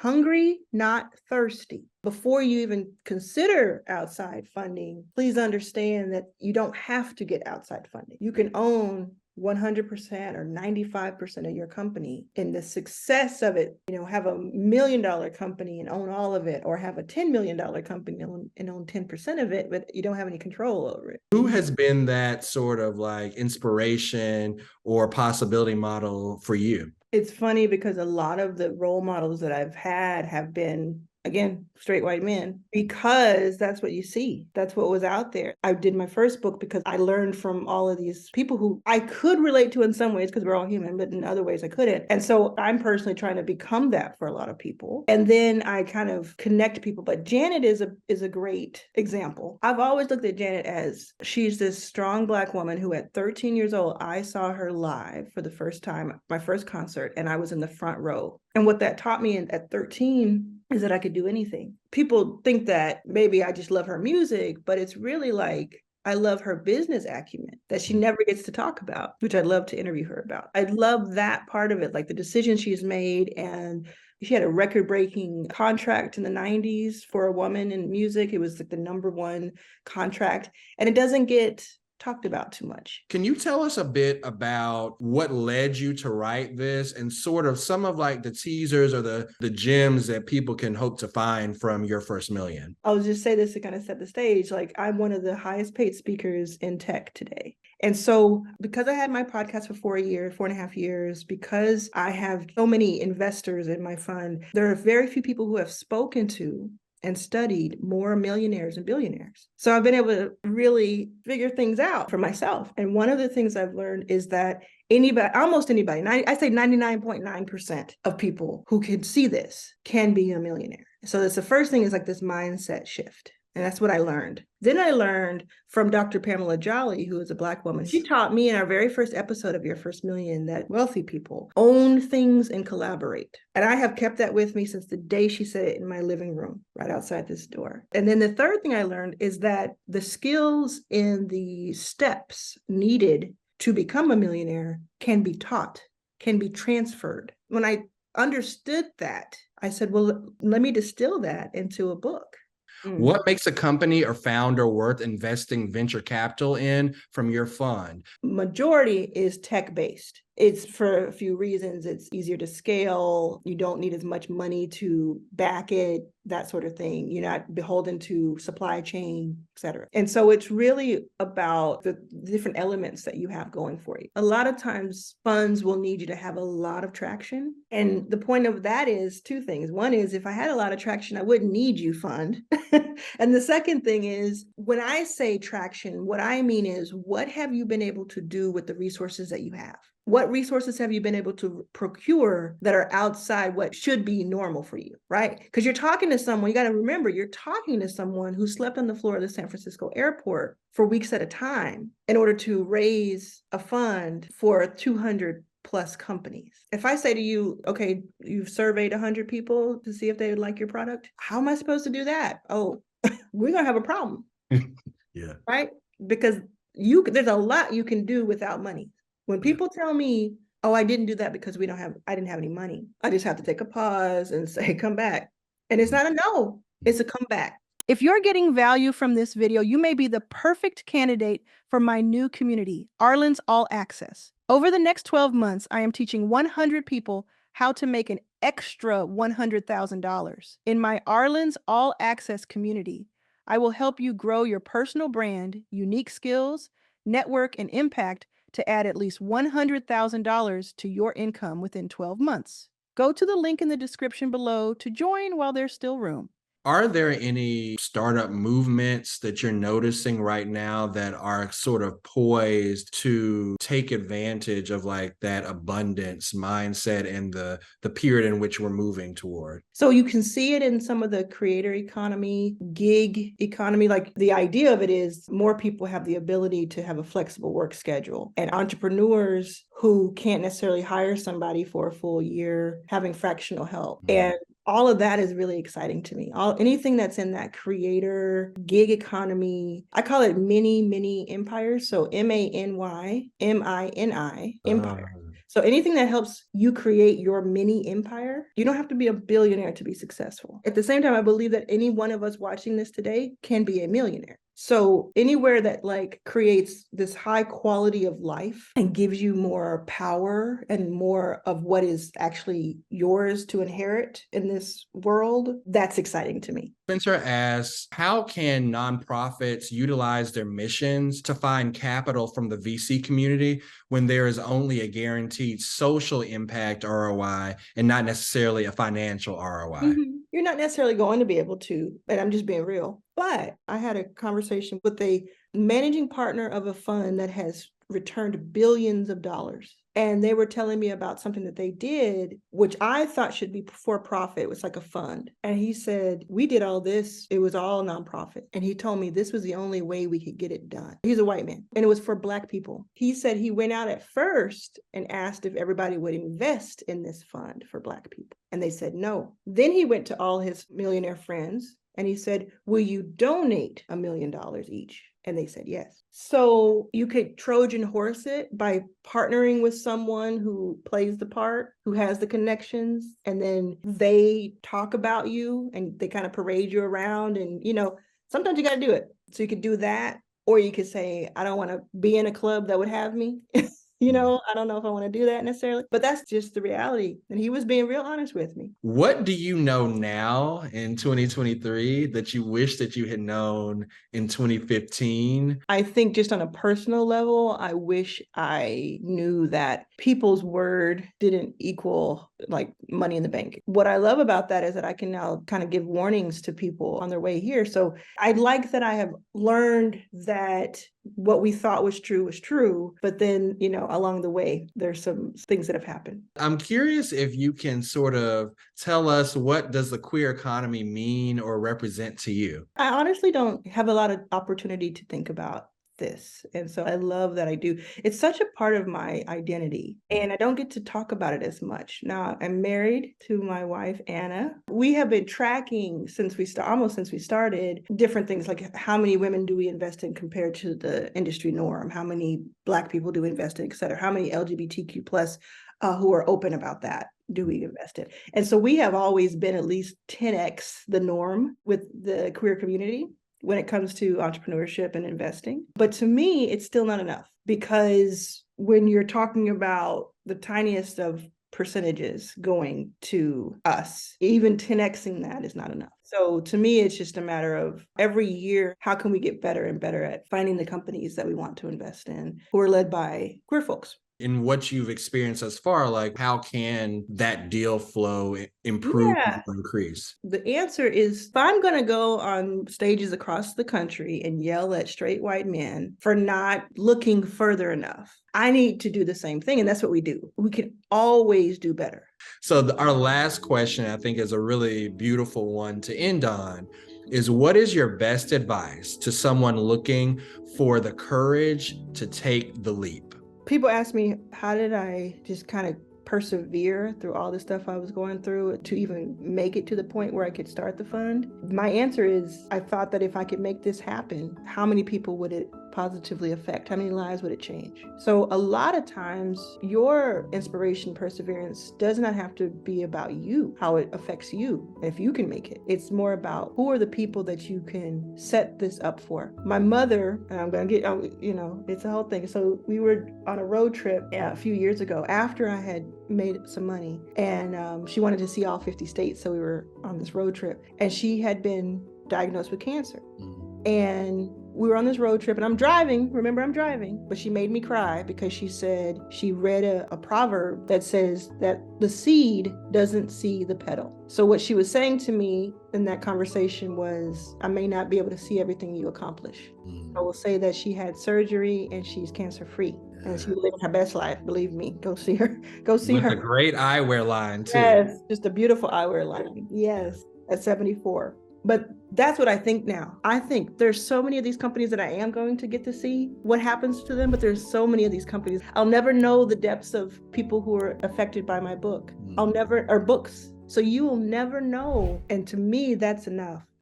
hungry, not thirsty. Before you even consider outside funding, please understand that you don't have to get outside funding. You can own 100% or 95% of your company, and the success of it, have $1 million company and own all of it, or have a $10 million company and own 10% of it, but you don't have any control over it. Who has been that sort of like inspiration or possibility model for you? It's funny because a lot of the role models that I've had have been, again, straight white men, because that's what you see. That's what was out there. I did my first book because I learned from all of these people who I could relate to in some ways because we're all human, but in other ways I couldn't. And so I'm personally trying to become that for a lot of people. And then I kind of connect people. But Janet is a great example. I've always looked at Janet as she's this strong Black woman who at 13 years old, I saw her live for the first time, my first concert, and I was in the front row. And what that taught me at 13 is that I could do anything. People think that maybe I just love her music, but it's really like I love her business acumen that she never gets to talk about, which I'd love to interview her about. I love that part of it, like the decisions she's made. And she had a record-breaking contract in the 90s for a woman in music. It was like the #1 contract, and it doesn't get talked about too much. Can you tell us a bit about what led you to write this and sort of some of like the teasers or the gems that people can hope to find from your first million? I'll just say this to kind of set the stage. Like, I'm one of the highest paid speakers in tech today. And so because I had my podcast for 4.5 years, because I have so many investors in my fund, there are very few people who have spoken to and studied more millionaires and billionaires. So I've been able to really figure things out for myself. And one of the things I've learned is that almost anybody, I say 99.9% of people who can see this can be a millionaire. So that's the first thing, is like this mindset shift. And that's what I learned. Then I learned from Dr. Pamela Jolly, who is a Black woman. She taught me in our very first episode of Your First Million that wealthy people own things and collaborate. And I have kept that with me since the day she said it in my living room, right outside this door. And then the third thing I learned is that the skills and the steps needed to become a millionaire can be taught, can be transferred. When I understood that, I said, well, let me distill that into a book. What makes a company or founder worth investing venture capital in from your fund? Majority is tech-based. It's for a few reasons. It's easier to scale. You don't need as much money to back it, that sort of thing. You're not beholden to supply chain, et cetera. And so it's really about the different elements that you have going for you. A lot of times funds will need you to have a lot of traction. And the point of that is two things. One is, if I had a lot of traction, I wouldn't need you, fund. And the second thing is, when I say traction, what I mean is, what have you been able to do with the resources that you have? What resources have you been able to procure that are outside what should be normal for you, right? Because you're talking to someone, you got to remember, you're talking to someone who slept on the floor of the San Francisco airport for weeks at a time in order to raise a fund for 200 plus companies. If I say to you, okay, you've surveyed 100 people to see if they would like your product, how am I supposed to do that? Oh, we're going to have a problem. Yeah. Right? Because there's a lot you can do without money. When people tell me, oh, I didn't do that because I didn't have any money, I just have to take a pause and say, come back. And it's not a no, it's a come back. If you're getting value from this video, you may be the perfect candidate for my new community, Arlan's All Access. Over the next 12 months, I am teaching 100 people how to make an extra $100,000. In my Arlan's All Access community, I will help you grow your personal brand, unique skills, network, and impact to add at least $100,000 to your income within 12 months. Go to the link in the description below to join while there's still room. Are there any startup movements that you're noticing right now that are sort of poised to take advantage of like that abundance mindset and the period in which we're moving toward? So you can see it in some of the creator economy, gig economy. Like, the idea of it is more people have the ability to have a flexible work schedule, and entrepreneurs who can't necessarily hire somebody for a full year having fractional help. And all of that is really exciting to me. Anything that's in that creator gig economy, I call it mini empires. So MANY, MINI, empire. So anything that helps you create your mini empire, you don't have to be a billionaire to be successful. At the same time, I believe that any one of us watching this today can be a millionaire. So anywhere that like creates this high quality of life and gives you more power and more of what is actually yours to inherit in this world, that's exciting to me. Spencer asks, how can nonprofits utilize their missions to find capital from the VC community when there is only a guaranteed social impact ROI and not necessarily a financial ROI? You're not necessarily going to be able to, and I'm just being real. But I had a conversation with a managing partner of a fund that has returned billions of dollars. And they were telling me about something that they did, which I thought should be for profit. It was like a fund. And he said, we did all this. It was all nonprofit. And he told me this was the only way we could get it done. He's a white man, and it was for Black people. He said he went out at first and asked if everybody would invest in this fund for Black people. And they said no. Then he went to all his millionaire friends and he said, will you donate $1 million each? And they said yes. So you could Trojan horse it by partnering with someone who plays the part, who has the connections, and then they talk about you and they kind of parade you around. And, sometimes you got to do it. So you could do that, or you could say, I don't want to be in a club that would have me. I don't know if I want to do that necessarily, but that's just the reality. And he was being real honest with me. What do you know now in 2023 that you wish that you had known in 2015? I think just on a personal level, I wish I knew that people's word didn't equal like money in the bank. What I love about that is that I can now kind of give warnings to people on their way here. So I like that I have learned that what we thought was true, but then, along the way, there's some things that have happened. I'm curious if you can sort of tell us, what does the queer economy mean or represent to you? I honestly don't have a lot of opportunity to think about this. And so I love that I do. It's such a part of my identity, and I don't get to talk about it as much. Now, I'm married to my wife, Anna. We have been tracking since we started different things, like how many women do we invest in compared to the industry norm? How many Black people do we invest in, et cetera? How many LGBTQ plus who are open about that do we invest in? And so we have always been at least 10x the norm with the queer community when it comes to entrepreneurship and investing. But to me, it's still not enough, because when you're talking about the tiniest of percentages going to us, even 10xing that is not enough. So to me, it's just a matter of every year, how can we get better and better at finding the companies that we want to invest in who are led by queer folks? In what you've experienced thus far, like how can that deal flow improve or increase? The answer is, if I'm going to go on stages across the country and yell at straight white men for not looking further enough, I need to do the same thing. And that's what we do. We can always do better. So our last question, I think, is a really beautiful one to end on, is what is your best advice to someone looking for the courage to take the leap? People ask me, how did I just kind of persevere through all the stuff I was going through to even make it to the point where I could start the fund? My answer is, I thought that if I could make this happen, how many people would it positively affect? How many lives would it change? So a lot of times your inspiration, perseverance does not have to be about you, how it affects you, if you can make it. It's more about who are the people that you can set this up for. My mother, and I'm going to get, it's a whole thing. So we were on a road trip a few years ago after I had made some money, and she wanted to see all 50 states. So we were on this road trip, and she had been diagnosed with cancer. And we were on this road trip, and I'm driving, but she made me cry because she said she read a proverb that says that the seed doesn't see the petal. So what she was saying to me in that conversation was, I may not be able to see everything you accomplish. I will say that she had surgery and she's cancer free. And she's living her best life. Believe me, go see her. With a great eyewear line too. Yes, just a beautiful eyewear line. Yes, at 74. But that's what I think now. I think there's so many of these companies that I am going to get to see what happens to them, but there's so many of these companies. I'll never know the depths of people who are affected by my book. Or books. So you will never know. And to me, that's enough.